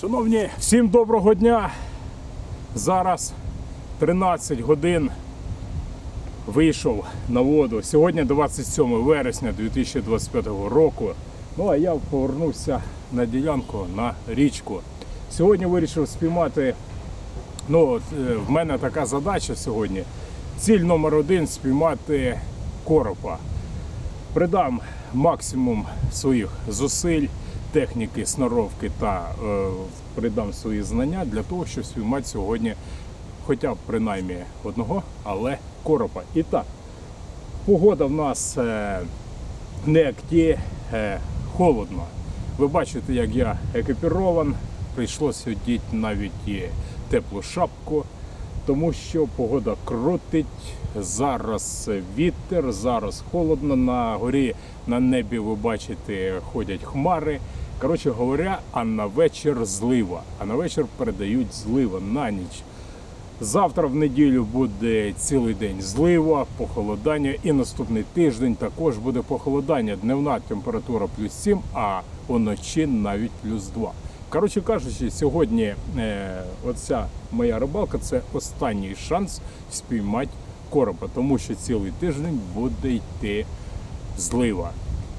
Шановні, всім доброго дня! Зараз 13 годин вийшов на воду. Сьогодні 27 вересня 2025 року. Ну а я повернувся на ділянку, на річку. Сьогодні вирішив спіймати, в мене така задача сьогодні. Ціль номер 1 – спіймати коропа. Придам максимум своїх зусиль, техніки, сноровки та придам свої знання для того, щоб спіймати сьогодні хоча б принаймні одного, але коропа. І так, погода в нас не акті, холодно. Ви бачите, як я екіпірован, прийшлося одіти навіть і теплу шапку, тому що погода крутить, зараз вітер, зараз холодно, на горі, на небі, ви бачите, ходять хмари. Коротше говоря, а на вечір злива, а на вечір передають злива на ніч. Завтра в неділю буде цілий день злива, похолодання, і наступний тиждень також буде похолодання. Дневна температура +7, а вночі навіть +2. Коротше кажучи, сьогодні оця моя рибалка – це останній шанс спіймати коропа, тому що цілий тиждень буде йти злива.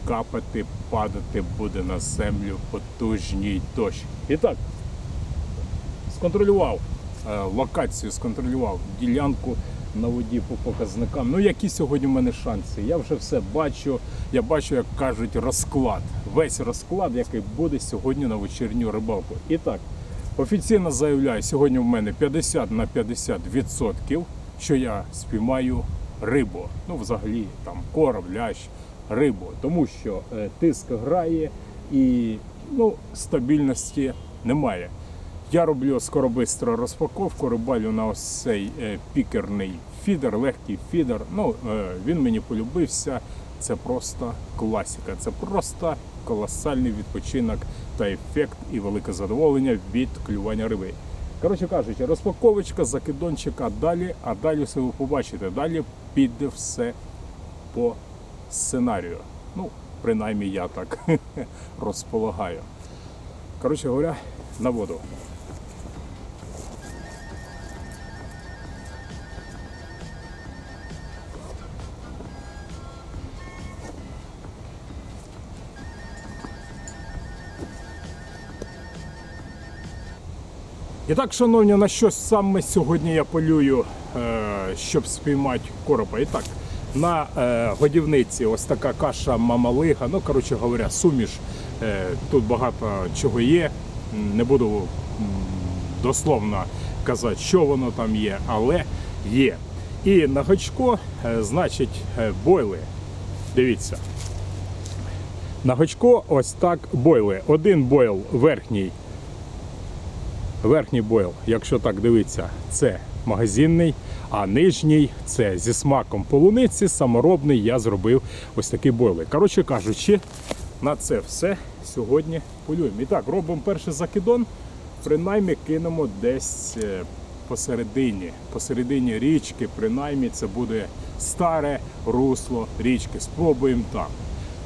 Капати, падати буде на землю потужний дощ. І так, сконтролював локацію, сконтролював ділянку на воді по показникам. Ну, які сьогодні в мене шанси? Я вже все бачу. Я бачу, як кажуть, розклад. Весь розклад, який буде сьогодні на вечірню рибалку. І так, офіційно заявляю, сьогодні в мене 50 на 50%, що я спіймаю рибу. Ну, взагалі, там, короб, лящ, рибу. Тому що тиск грає і стабільності немає. Я роблю скоробистру розпаковку, рибалю на ось цей пікерний фідер, легкий фідер. Він мені полюбився, це просто класика, це просто колосальний відпочинок та ефект і велике задоволення від клювання риби. Коротше кажучи, розпаковочка, закидончик, а далі все ви побачите, далі піде все по сценарію. Принаймні я так розполагаю. Коротше говоря, на воду. І так, шановні, на що саме сьогодні я полюю, щоб спіймати коропа? І так, на годівниці ось така каша мамалига, коротше говоря, суміш. Тут багато чого є, не буду дословно казати, що воно там є, але є. І на гачку, значить, бойли. Дивіться. На гачку ось так бойли. Один бойл верхній бойл, якщо так дивитися, це магазинний, а нижній це зі смаком полуниці, саморобний, я зробив ось такі бойли. Коротше кажучи, на це все сьогодні полюємо. І так, робимо перший закидон, принаймні кинемо десь посередині річки, принаймні це буде старе русло річки. Спробуємо так.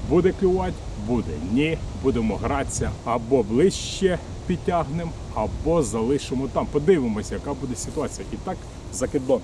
Буде клювати? Буде. Ні. Будемо гратися або ближче підтягнемо, або залишимо там. Подивимося, яка буде ситуація. І так, закидон.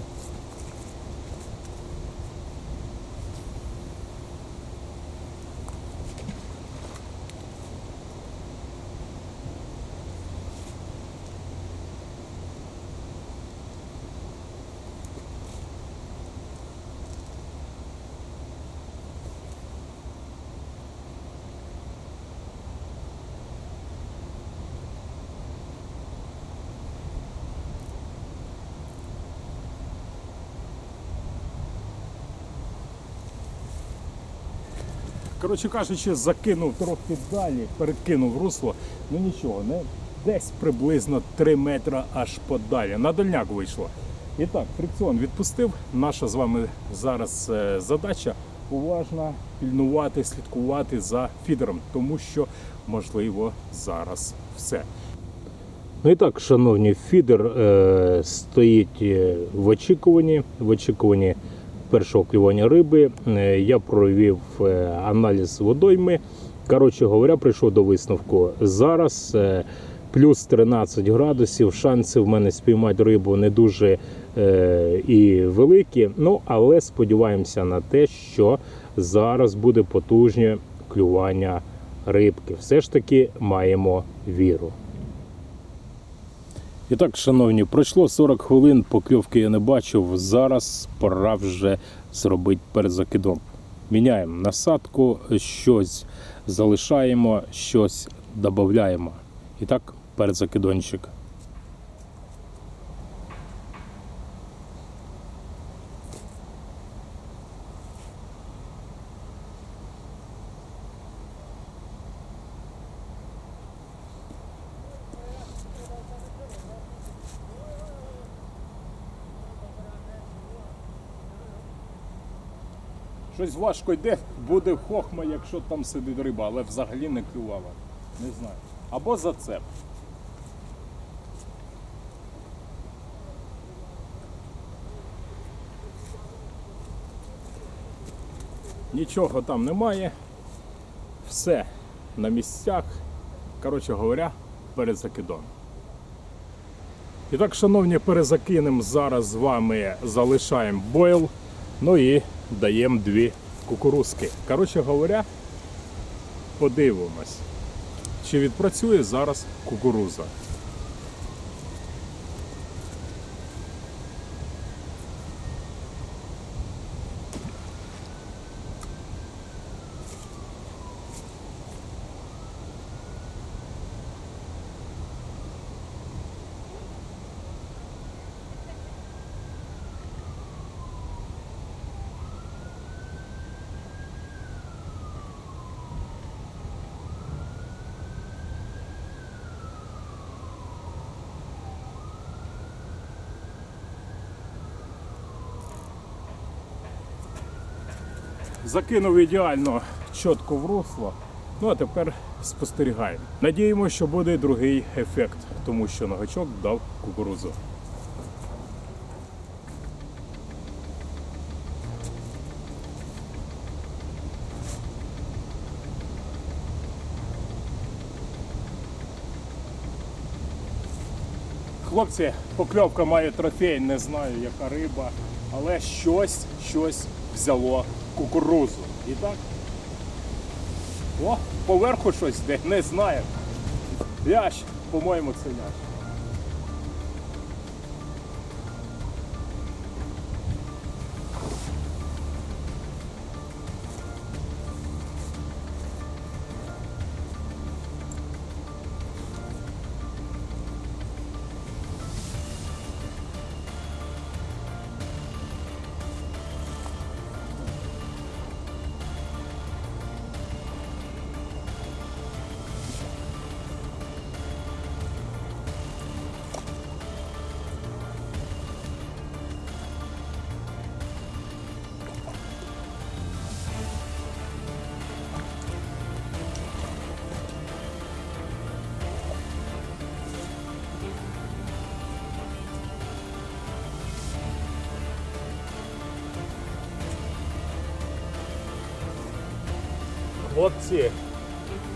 Коротше кажучи, закинув трохи далі, перекинув русло, нічого, десь приблизно 3 метри аж подалі. На дальняк вийшло. І так, фрикціон відпустив. Наша з вами зараз задача уважно пильнувати, слідкувати за фідером, тому що, можливо, зараз все. І так, шановні, фідер стоїть в очікуванні першого клювання риби. Я провів аналіз водойми. Коротше говоря, прийшов до висновку. Зараз плюс 13 градусів. Шанси в мене спіймати рибу не дуже і великі. Ну, але сподіваємося на те, що зараз буде потужне клювання рибки. Все ж таки маємо віру. І так, шановні, пройшло 40 хвилин, покльовки я не бачив. Зараз пора вже зробити перезакидон. Міняємо насадку, щось залишаємо, щось додаємо. І так, перезакидончик. Щось важко йде, буде хохма, якщо там сидить риба, але взагалі не клювала. Не знаю. Або зацеп. Нічого там немає. Все на місцях. Коротше говоря, перезакидон. І так, шановні, перезакинемо зараз з вами, залишаємо бойл, ну і даємо 2 кукурузки. Коротше говоря, подивимось, чи відпрацює зараз кукуруза. Закинув ідеально чітко в русло. Ну а тепер спостерігаємо. Надіємося, що буде другий ефект, тому що на гачок дав кукурудзу. Хлопці, покльовка має трофей, не знаю яка риба, але щось взяло кукурудзу. І так, о, поверху щось йде, не знаю. Лящ, по-моєму, це лящ. Хлопці,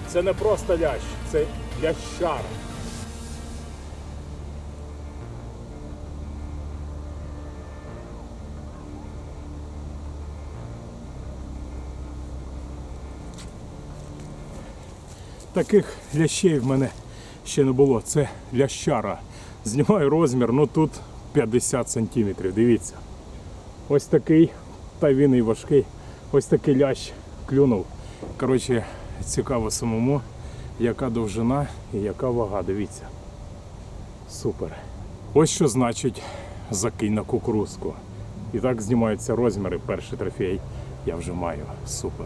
це не просто лящ, це лящара. Таких лящей в мене ще не було, це лящара. Знімаю розмір, ну тут 50 сантиметрів, дивіться. Ось такий, та він і важкий, ось такий лящ клюнув. Коротше, цікаво самому, яка довжина і яка вага, дивіться. Супер. Ось що значить закинь на кукурузку. І так знімаються розміри, перший трофей я вже маю. Супер.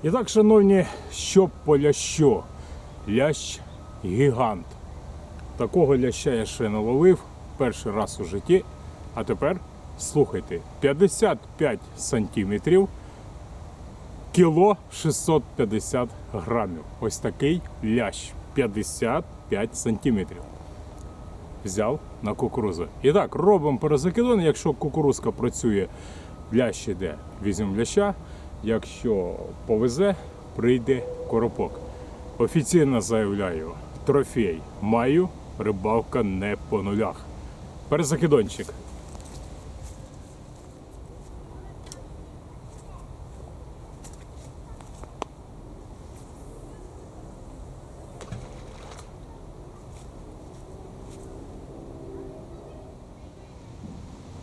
І так, шановні, що по лящу? Лящ гігант. Такого ляща я ще не ловив, перший раз у житті. А тепер, слухайте, 55 сантиметрів, кіло 650 грамів. Ось такий лящ, 55 сантиметрів. Взяв на кукурузу. І так, робимо перезакидон. Якщо кукурузка працює, лящ іде, візьмемо ляща. Якщо повезе, прийде коропок. Офіційно заявляю, трофей маю, рибалка не по нулях. Перезакидончик.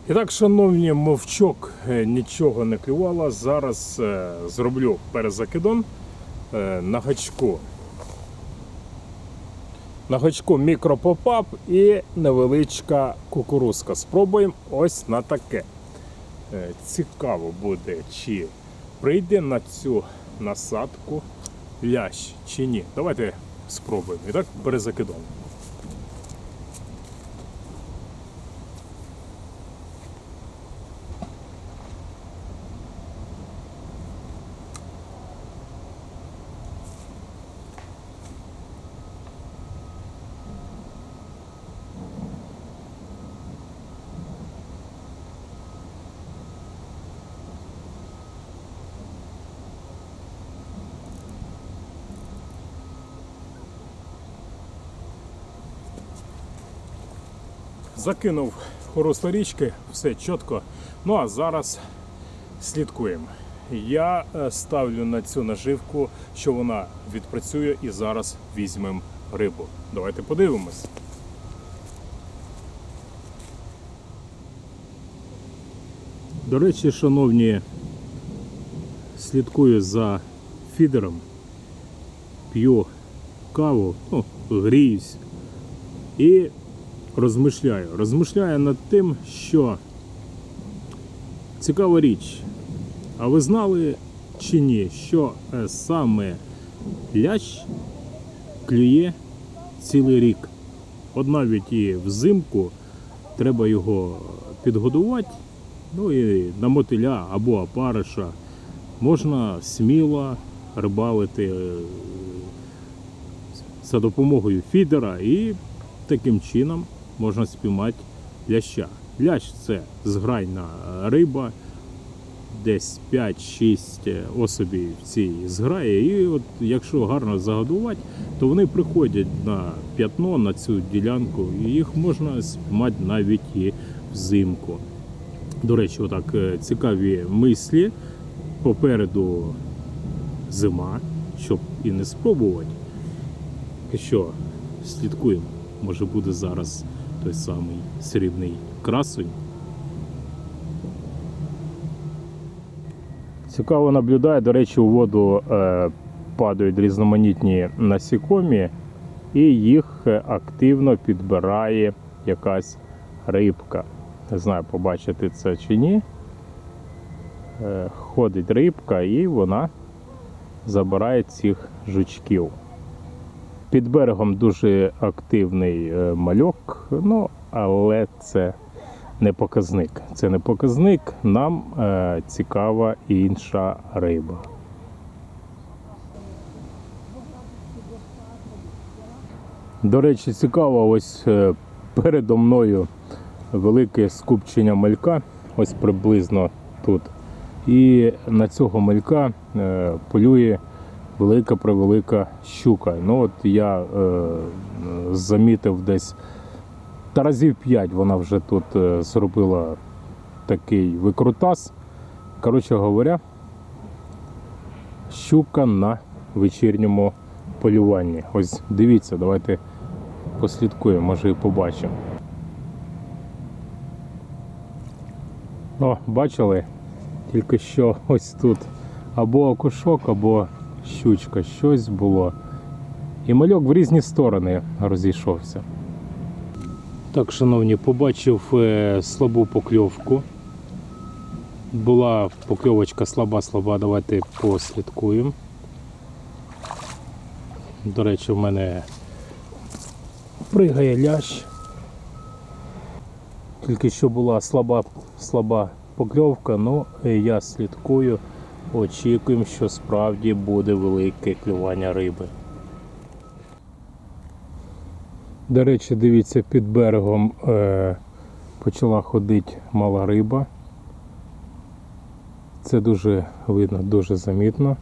І так, шановні, мовчок, нічого не клювало. Зараз зроблю перезакидон на гачку. На гачку мікропопап і невеличка кукурузка. Спробуємо ось на таке. Цікаво буде, чи прийде на цю насадку лящ, чи ні. Давайте спробуємо. І так, перезакидон. Закинув у русло річки, все чітко. Ну а зараз слідкуємо. Я ставлю на цю наживку, що вона відпрацює, і зараз візьмемо рибу. Давайте подивимось. До речі, шановні, слідкую за фідером, п'ю каву, гріюсь і розмишляю над тим, що цікава річ. А ви знали чи ні, що саме лящ клює цілий рік? От навіть і взимку треба його підгодувати, ну і на мотиля або опариша можна сміло рибалити за допомогою фідера, і таким чином можна спіймати ляща. Лящ – це зграйна риба, десь 5-6 особів в цій зграї. І от якщо гарно загодувати, то вони приходять на п'ятно, на цю ділянку, і їх можна спіймати навіть і взимку. До речі, отак цікаві мислі. Попереду зима, щоб і не спробувати. Що, слідкуємо. Може буде зараз той самий срібний красунь. Цікаво наблюдає, до речі, у воду падають різноманітні насікомі, і їх активно підбирає якась рибка. Не знаю, побачите це чи ні. Ходить рибка і вона забирає цих жучків. Під берегом дуже активний мальок, але це не показник. Це не показник, нам цікава інша риба. До речі, цікаво, ось передо мною велике скупчення малька, ось приблизно тут. І на цього малька полює велика-превелика щука. Ну от я замітив десь та разів 5 вона вже тут зробила такий викрутас. Коротше говоря, щука на вечірньому полюванні. Ось дивіться, давайте послідкуємо, може і побачимо. О, бачили? Тільки що ось тут або окушок, або щучка, щось було. І мальок в різні сторони розійшовся. Так, шановні, побачив слабу покльовку. Була покльовочка слаба, давайте послідкуємо. До речі, в мене пригає лящ. Тільки що була слаба покльовка, я слідкую, очікуємо, що справді буде велике клювання риби. До речі, дивіться, під берегом почала ходити мала риба. Це дуже видно, дуже замітно.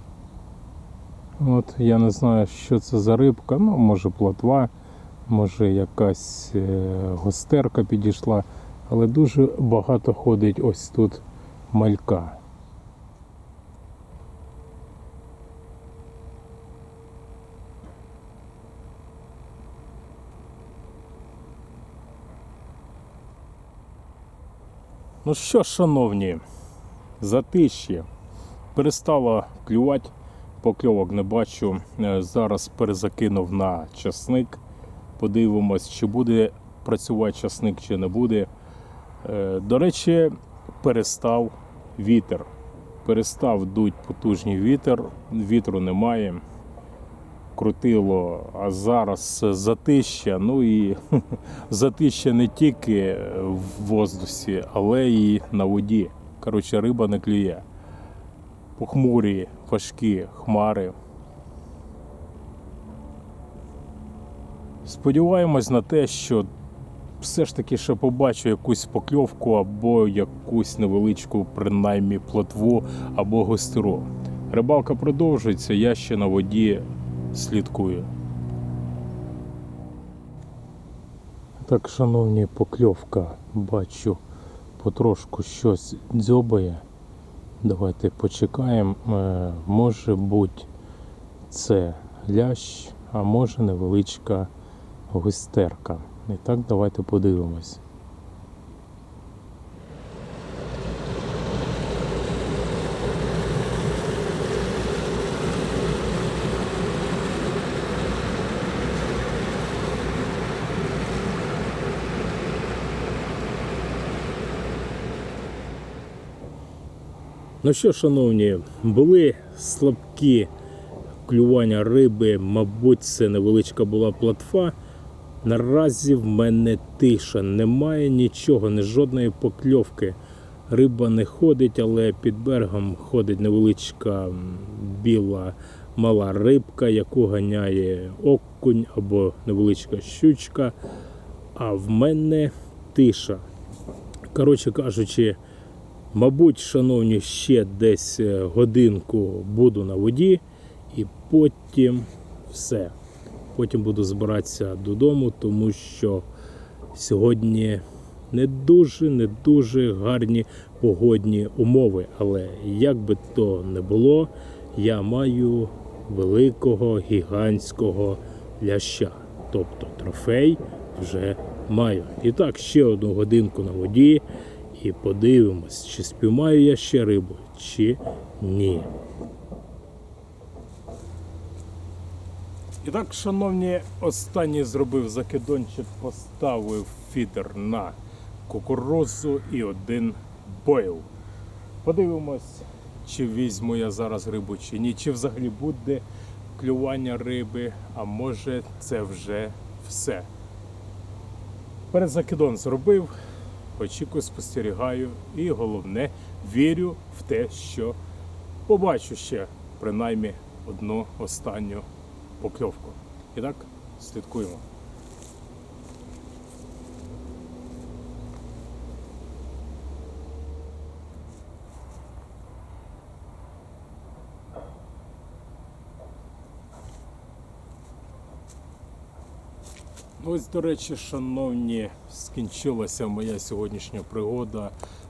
От я не знаю, що це за рибка, ну може плотва, може якась гостерка підійшла, але дуже багато ходить ось тут малька. Ну що, шановні, затиш'я. Перестало клювати, покльовок не бачу. Зараз перезакинув на часник. Подивимось, чи буде працювати часник, чи не буде. До речі, перестав вітер. Перестав дуть потужний вітер, вітру немає. Крутило, а зараз затища. Ну і затища не тільки в воздусі, але і на воді. Коротше, риба не клює. Похмурі, важкі хмари. Сподіваємось на те, що все ж таки ще побачу якусь покльовку або якусь невеличку, принаймні, плотву або гостеру. Рибалка продовжується, я ще на воді слідкую. Так, шановні, покльовка. Бачу, потрошку щось дзьобає. Давайте почекаємо. Може бути це лящ, а може невеличка гостерка. І так, давайте подивимось. Ну що, шановні, були слабкі клювання риби, мабуть, це невеличка була плотва. Наразі в мене тиша, немає нічого, ні жодної покльовки. Риба не ходить, але під берегом ходить невеличка біла мала рибка, яку ганяє окунь або невеличка щучка. А в мене тиша. Коротше кажучи, мабуть, шановні, ще десь годинку буду на воді і потім все. Потім буду збиратися додому, тому що сьогодні не дуже гарні погодні умови. Але як би то не було, я маю великого, гігантського ляща. Тобто трофей вже маю. І так, ще одну годинку на воді. І подивимось, чи спіймаю я ще рибу, чи ні. І так, шановні, останній зробив закидончик, поставив фідер на кукурудзу і один бойл. Подивимось, чи візьму я зараз рибу, чи ні, чи взагалі буде клювання риби, а може це вже все. Передзакидон зробив. Очікую, спостерігаю і головне, вірю в те, що побачу ще принаймні одну останню покльовку. І так, слідкуємо. Ось, до речі, шановні, скінчилася моя сьогоднішня пригода.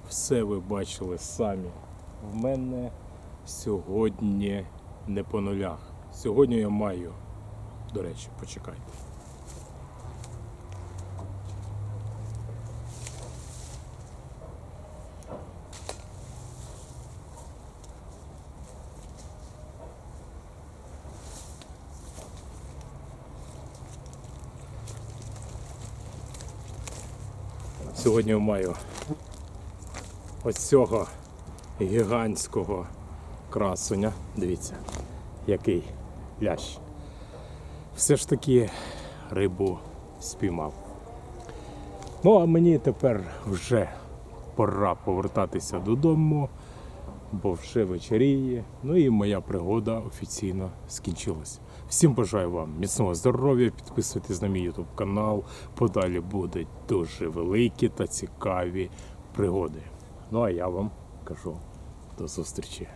Все ви бачили самі. В мене сьогодні не по нулях. Сьогодні я маю, до речі, почекайте. Сьогодні я маю ось цього гігантського красуня. Дивіться, який лящ. Все ж таки рибу спіймав. Ну а мені тепер вже пора повертатися додому, бо вже вечеріє. Ну і моя пригода офіційно скінчилась. Всім бажаю вам міцного здоров'я, підписуйтесь на мій YouTube канал, подалі будуть дуже великі та цікаві пригоди. Ну а я вам кажу до зустрічі.